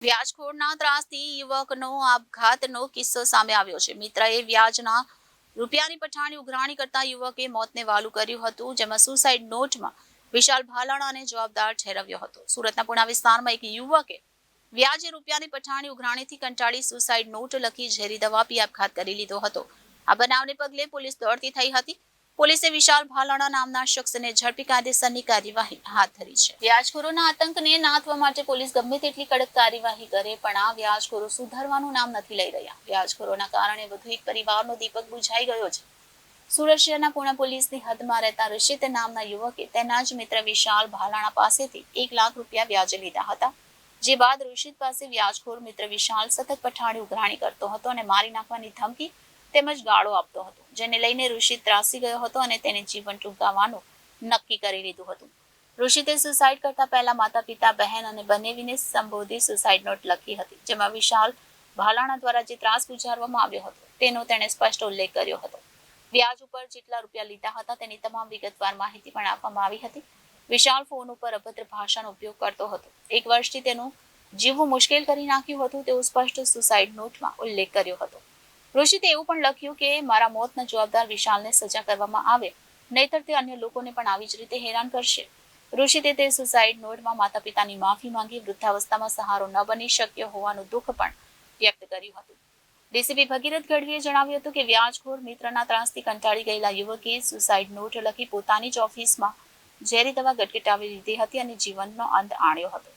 વ્યાજખોરના ત્રાસથી યુવકનો આપઘાતનો કિસ્સો સામે આવ્યો છે. મિત્રએ વ્યાજના રૂપિયાની પઠાણી ઉઘરાણી કરતા યુવકે મોતને વાલું કર્યું હતું, જેમાં સુસાઇડ નોટમાં વિશાલ ભાલાણાને જવાબદાર ઠેરવ્યો હતો. સુરતના પુણા વિસ્તારમાં એક યુવકે વ્યાજે રૂપિયાની પઠાણી ઉઘરાણીથી કંટાળી સુસાઇડ નોટ લખી ઝેરી દવા પી આપઘાત કરી લીધો હતો. આ બનાવને પગલે પોલીસ દોડતી થઈ હતી. પોલીસે વિશાલ ભાલાણા નામના શખ્સને ઝડપી કાયદેસરની કાર્યવાહી હાથ ધરી છે. વ્યાજખોરોના આતંકને નાથવા માટે પોલીસ ગમે તેટલી કડક કાર્યવાહી કરે, પણ આ વ્યાજખોરો સુધરવાનું નામ નથી લઈ રહ્યા. વ્યાજખોરોના કારણે વધુ એક પરિવારનો દીપક બુઝાઈ ગયો છે. સુરત શહેરના પુણા પોલીસની હદમાં રહેતા ઋષિત નામના યુવકે તેના જ મિત્ર વિશાલ ભાલાણા પાસેથી 1 લાખ રૂપિયા વ્યાજે લીધા હતા. જે બાદ ઋષિત પાસે વ્યાજખોર મિત્ર વિશાલ સતત પઠાણી ઉઘરાણી કરતો હતો અને મારી નાખવાની ધમકી તેમજ ગાળો આપતો હતો, જેને લઈને ઋષિત ત્રાસી ગયો હતો અને તેને જીવન ટૂંકાવવાનું નક્કી કરી લીધું હતું. ઋષિતે સુસાઇડ કરતા પહેલા માતા પિતા, બહેન અને બનેવીને સંબોધી સુસાઇડ નોટ લખી હતી, જેમાં વિશાલ ભાલાણા દ્વારા જે ત્રાસ ગુજારવામાં આવ્યો હતો તેનો તેણે સ્પષ્ટ ઉલ્લેખ કર્યો હતો. વ્યાજ ઉપર જેટલા રૂપિયા લીધા હતા તેની તમામ વિગતવાર માહિતી પણ આપવામાં આવી હતી. વિશાલ ફોન ઉપર અભદ્ર ભાષાનો ઉપયોગ કરતો હતો. 1 વર્ષથી તેનું જીવવું મુશ્કેલ કરી નાખ્યું હતું તેવું સ્પષ્ટ સુસાઇડ નોટમાં ઉલ્લેખ કર્યો હતો. ઋષિતે એવું પણ લખ્યું કે મારા મોતના જવાબદાર વિશાલને સજા કરવામાં આવે, નહીતર તે અન્ય લોકોને પણ આવી જ રીતે હેરાન કરશે. ઋષિતે તે સુસાઇડ નોટમાં માતા પિતાની માફી માંગી વૃદ્ધાવસ્થામાં સહારો ન બની શક્યો હોવાનું દુઃખ પણ વ્યક્ત કર્યું હતું. ડીસીપી ભગીરથ ગઢવીએ જણાવ્યું હતું કે વ્યાજખોર મિત્રના ત્રાસથી કંટાળી ગયેલા યુવકે સુસાઇડ નોટ લખી પોતાની જ ઓફિસમાં ઝેરી દવા ગટગટાવી લીધી હતી અને જીવનનો અંત આણ્યો હતો.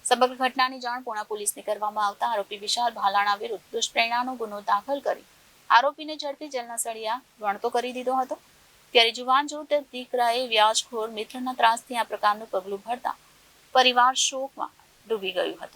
સમગ્ર ઘટનાની જાણ પુણા પોલીસને કરવામાં આવતા આરોપી વિશાલ ભાલાણા વિરુદ્ધ દુષ્પ્રેરણાનો ગુનો દાખલ કરી આરોપીને ઝડપી જેલના સળિયા વણતો કરી દીધો હતો. ત્યારે જુવાન જોત દીકરાએ વ્યાજખોર મિત્રના ત્રાસથી આ પ્રકારનું પગલું ભરતા પરિવાર શોકમાં ડૂબી ગયું હતું.